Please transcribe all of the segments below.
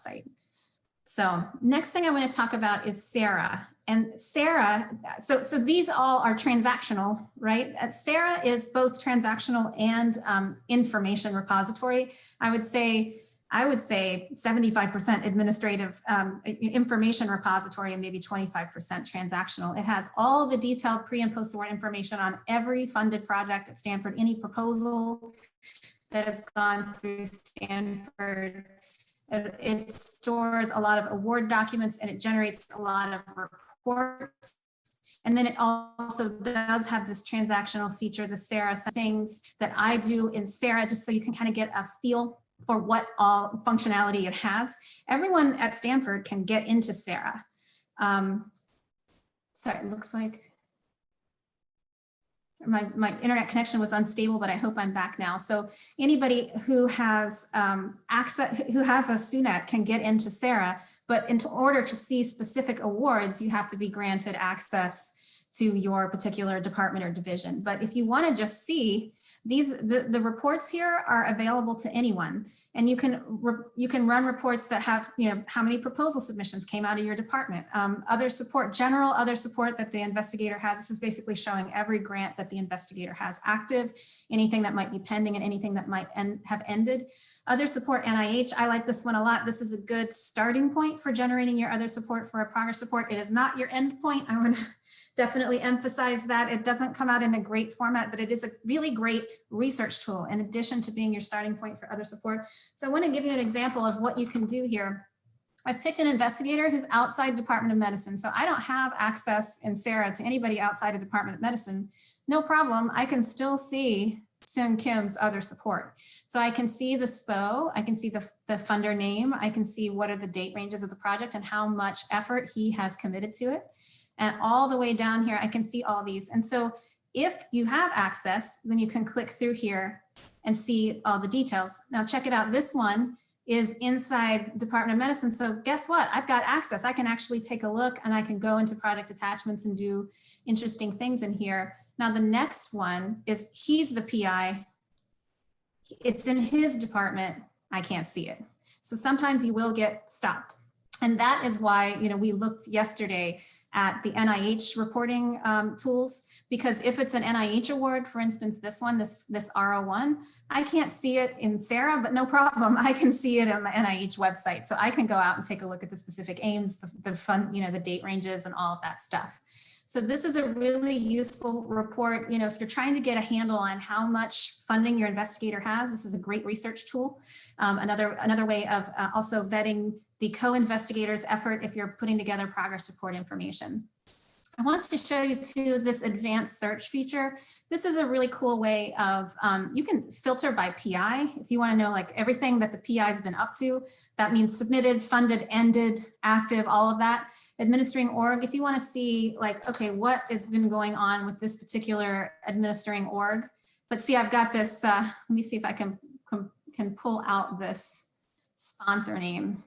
website. So next thing I want to talk about is SeRA. And SeRA, so these all are transactional, right? SeRA is both transactional and information repository. I would say 75% administrative information repository and maybe 25% transactional. It has all the detailed pre and post award information on every funded project at Stanford, any proposal that has gone through Stanford. It stores a lot of award documents and it generates a lot of reports. And then it also does have this transactional feature, the SeRA things that I do in SeRA, just so you can kind of get a feel for what all functionality it has. Everyone at Stanford can get into SeRA. Sorry, it looks like my internet connection was unstable, but I hope I'm back now. So anybody who has access, who has a SUNET can get into SeRA, but in order to see specific awards, you have to be granted access to your particular department or division. But if you want to just see these, the reports here are available to anyone, and you can run reports that have, you know, how many proposal submissions came out of your department, other support, general other support that the investigator has. This is basically showing every grant that the investigator has active, anything that might be pending, and anything that might have ended. Other support NIH, I like this one a lot. This is a good starting point for generating your other support for a progress report. It is not your end point. I want to definitely emphasize that. It doesn't come out in a great format, but it is a really great research tool in addition to being your starting point for other support. So I want to give you an example of what you can do here. I've picked an investigator who's outside Department of Medicine. So I don't have access in SeRA to anybody outside of Department of Medicine. No problem. I can still see Seung Kim's other support. So I can see the SPO, I can see the funder name, I can see what are the date ranges of the project and how much effort he has committed to it. And all the way down here, I can see all these. And so if you have access, then you can click through here and see all the details. Now check it out. This one is inside Department of Medicine. So guess what? I've got access. I can actually take a look and I can go into project attachments and do interesting things in here. Now the next one is he's the PI. It's in his department. I can't see it. So sometimes you will get stopped. And that is why, you know, we looked yesterday at the NIH reporting tools, because if it's an NIH award, for instance, this one, this R01, I can't see it in SeRA, but no problem. I can see it on the NIH website. So I can go out and take a look at the specific aims, the fund, you know, the date ranges and all of that stuff. So this is a really useful report. You know, if you're trying to get a handle on how much funding your investigator has, this is a great research tool. Another way of also vetting the co-investigator's effort if you're putting together progress report information. I want to show you too this advanced search feature. This is a really cool way of, you can filter by PI if you want to know like everything that the PI has been up to. That means submitted, funded, ended, active, all of that. Administering org, if you want to see like, okay, what has been going on with this particular administering org. But see, I've got this, let me see if I can pull out this sponsor name.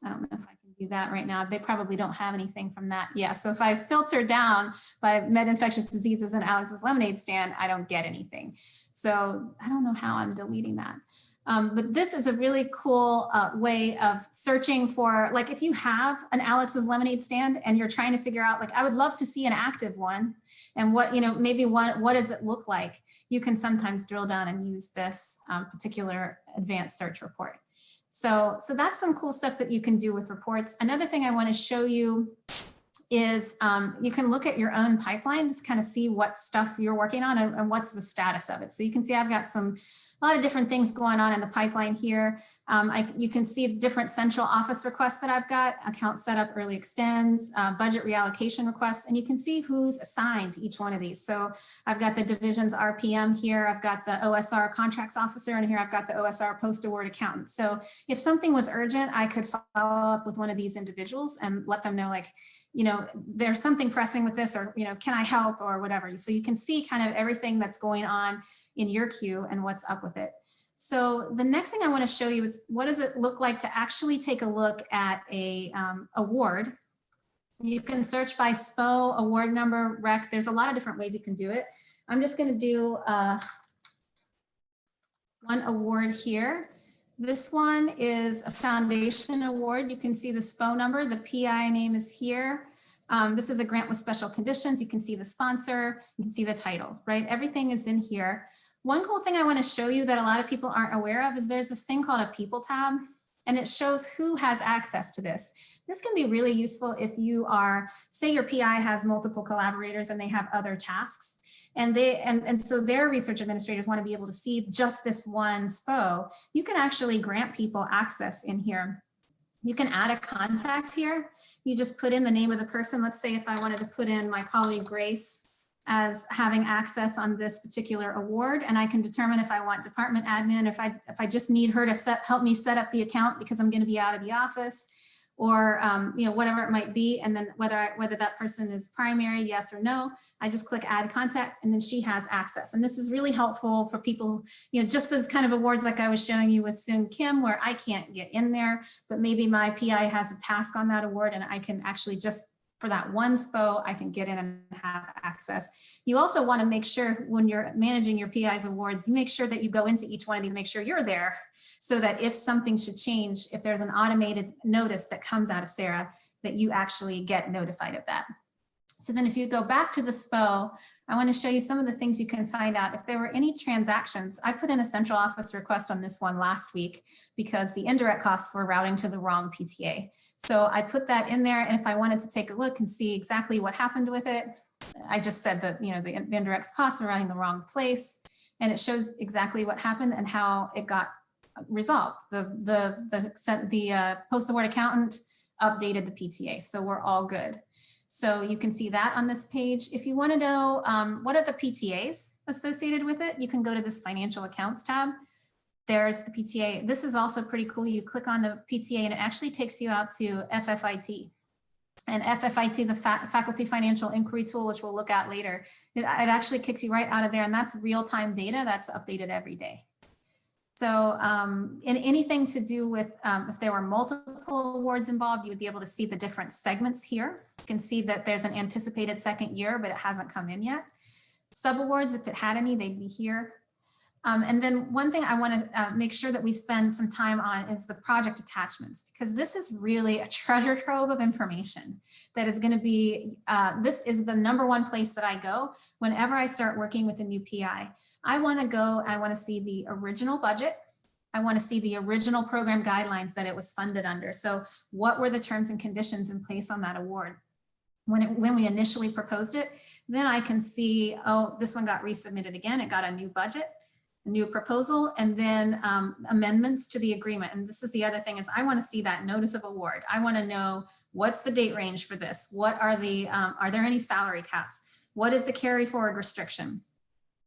I don't know if I can do that right now. They probably don't have anything from that. Yeah, so if I filter down by Med Infectious Diseases and Alex's Lemonade Stand, I don't get anything. So I don't know how I'm deleting that. But this is a really cool way of searching for, like if you have an Alex's Lemonade Stand and you're trying to figure out, like I would love to see an active one and what, you know, maybe what does it look like? You can sometimes drill down and use this particular advanced search report. So that's some cool stuff that you can do with reports. Another thing I want to show you is you can look at your own pipeline, just kind of see what stuff you're working on and what's the status of it. So you can see I've got a lot of different things going on in the pipeline here. You can see the different central office requests that I've got, account setup, early extends, budget reallocation requests, and you can see who's assigned to each one of these. So I've got the division's RPM here, I've got the OSR contracts officer, and here I've got the OSR post-award accountant. So if something was urgent, I could follow up with one of these individuals and let them know, like, you know, there's something pressing with this, or, you know, can I help or whatever. So you can see kind of everything that's going on in your queue and what's up with it. So the next thing I want to show you is what does it look like to actually take a look at a award. You can search by SPO, award number, rec. There's a lot of different ways you can do it. I'm just going to do one award here. This one is a foundation award. You can see the SPO number, the PI name is here. This is a grant with special conditions. You can see the sponsor, you can see the title, right? Everything is in here. One cool thing I want to show you that a lot of people aren't aware of is there's this thing called a people tab, and it shows who has access to this. This can be really useful if you are, say your PI has multiple collaborators and they have other tasks. And so their research administrators want to be able to see just this one SPO. You can actually grant people access in here. You can add a contact here. You just put in the name of the person. Let's say if I wanted to put in my colleague Grace as having access on this particular award, and I can determine if I want department admin, if I just need her to help me set up the account because I'm going to be out of the office, or you know, whatever it might be, and then whether that person is primary, yes or no. I just click add contact, and then she has access. And this is really helpful for people, you know, just those kind of awards like I was showing you with Soon Kim, where I can't get in there, but maybe my PI has a task on that award, and I can actually just, for that one SPO, I can get in and have access. You also want to make sure when you're managing your PI's awards, you make sure that you go into each one of these, make sure you're there, so that if something should change, if there's an automated notice that comes out of SeRA, that you actually get notified of that. So then if you go back to the SPO, I want to show you some of the things you can find out. If there were any transactions, I put in a central office request on this one last week because the indirect costs were routing to the wrong PTA. So I put that in there, and if I wanted to take a look and see exactly what happened with it, I just said that, you know, the indirect costs were routing the wrong place, and it shows exactly what happened and how it got resolved. The post-award accountant updated the PTA, so we're all good. So you can see that on this page. If you want to know what are the PTAs associated with it, you can go to this financial accounts tab. There's the PTA. This is also pretty cool. You click on the PTA and it actually takes you out to FFIT. And FFIT, the Faculty Financial Inquiry Tool, which we'll look at later, it actually kicks you right out of there, and that's real-time data that's updated every day. So in anything to do with if there were multiple awards involved, you would be able to see the different segments here. You can see that there's an anticipated second year, but it hasn't come in yet. Sub-awards, if it had any, they'd be here. And then one thing I want to make sure that we spend some time on is the project attachments, because this is really a treasure trove of information that is going to be, this is the #1 place that I go whenever I start working with a new PI. I want to go, I want to see the original budget. I want to see the original program guidelines that it was funded under. So what were the terms and conditions in place on that award? When we initially proposed it, then I can see, oh, this one got resubmitted again. It got a new budget, a new proposal, and then amendments to the agreement. And this is the other thing, is I want to see that notice of award. I want to know what's the date range for this? What are the, are there any salary caps? What is the carry forward restriction?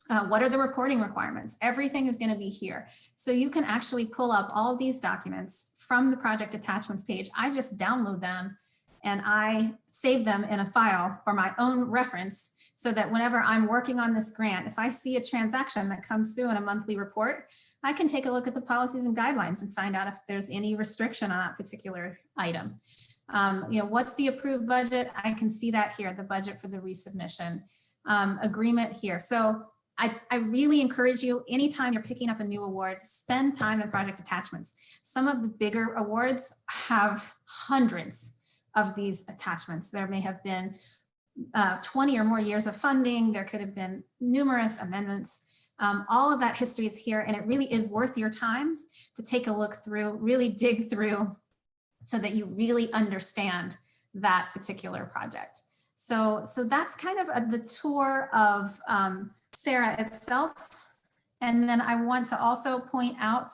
What are the reporting requirements? Everything is going to be here. So you can actually pull up all these documents from the project attachments page. I just download them and I save them in a file for my own reference, so that whenever I'm working on this grant, if I see a transaction that comes through in a monthly report, I can take a look at the policies and guidelines and find out if there's any restriction on that particular item. You know, what's the approved budget? I can see that here, the budget for the resubmission, agreement here. So I really encourage you, anytime you're picking up a new award, spend time in project attachments. Some of the bigger awards have hundreds of these attachments. There may have been 20 or more years of funding. There could have been numerous amendments. All of that history is here, and it really is worth your time to take a look through, really dig through, so that you really understand that particular project. So that's kind of the tour of SeRA itself. And then I want to also point out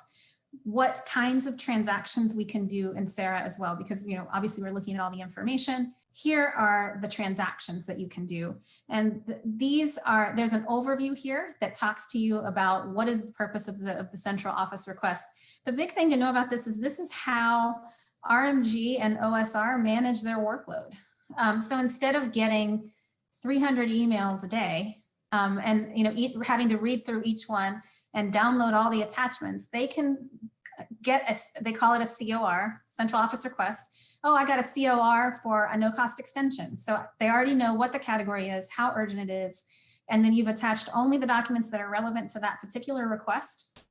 what kinds of transactions we can do in SeRA as well, because, you know, obviously we're looking at all the information. Here are the transactions that you can do. And these are, there's an overview here that talks to you about what is the purpose of the central office request. The big thing to know about this is how RMG and OSR manage their workload. So instead of getting 300 emails a day and, you know, having to read through each one and download all the attachments, they can get they call it a COR, central office request. Oh, I got a COR for a no cost extension. So they already know what the category is, how urgent it is. And then you've attached only the documents that are relevant to that particular request.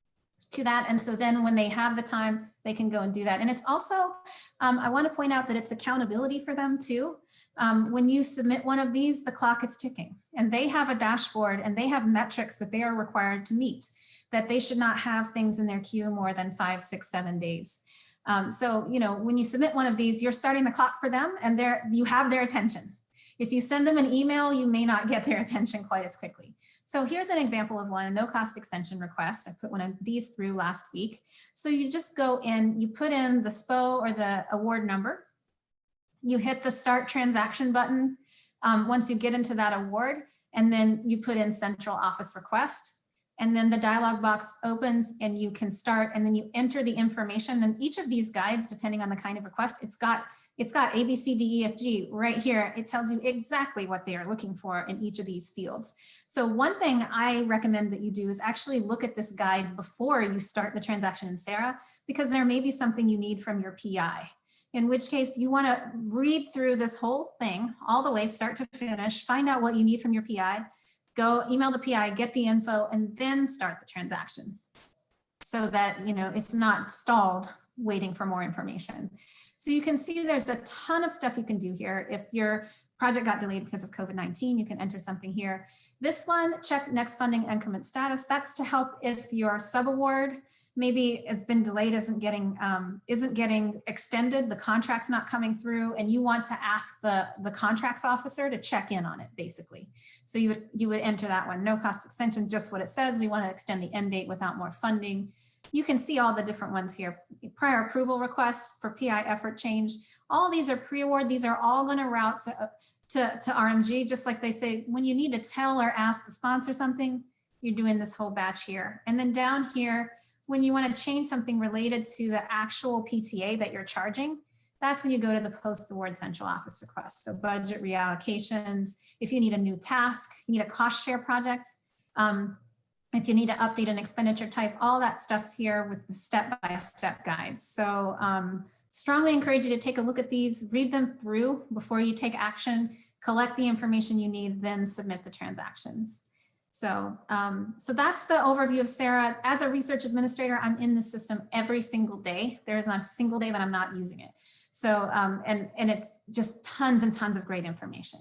to that. And so then when they have the time, they can go and do that. And it's also, I want to point out that it's accountability for them too. When you submit one of these, the clock is ticking and they have a dashboard and they have metrics that they are required to meet, that they should not have things in their queue more than 5, 6, 7 days. So, you know, when you submit one of these, you're starting the clock for them and you have their attention. If you send them an email, you may not get their attention quite as quickly. So here's an example of one, a no cost extension request. I put one of these through last week. So you just go in, you put in the SPO or the award number, you hit the start transaction button once you get into that award, and then you put in central office request. And then the dialog box opens and you can start, and then you enter the information. And each of these guides, depending on the kind of request, it's got A, B, C, D, E, F, G right here. It tells you exactly what they are looking for in each of these fields. So one thing I recommend that you do is actually look at this guide before you start the transaction in SeRA, because there may be something you need from your PI. In which case you want to read through this whole thing all the way, start to finish, find out what you need from your PI, go email the PI, get the info, and then start the transaction so that, you know, it's not stalled waiting for more information. So you can see there's a ton of stuff you can do here. If your project got delayed because of COVID-19, you can enter something here. This one, check next funding increment status. That's to help if your subaward maybe has been delayed, isn't getting extended, the contract's not coming through, and you want to ask the contracts officer to check in on it, basically. So you would enter that one, no cost extension, just what it says. We want to extend the end date without more funding. You can see all the different ones here. Prior approval requests for PI effort change. All of these are pre-award. These are all going to route to RMG, just like they say, when you need to tell or ask the sponsor something, you're doing this whole batch here. And then down here, when you want to change something related to the actual PTA that you're charging, that's when you go to the post-award central office request. So budget reallocations, if you need a new task, you need a cost share project, if you need to update an expenditure type, all that stuff's here with the step-by-step guides. So strongly encourage you to take a look at these, read them through before you take action, collect the information you need, then submit the transactions. So, so that's the overview of SeRA. As a research administrator, I'm in the system every single day. There is not a single day that I'm not using it. So, and it's just tons and tons of great information.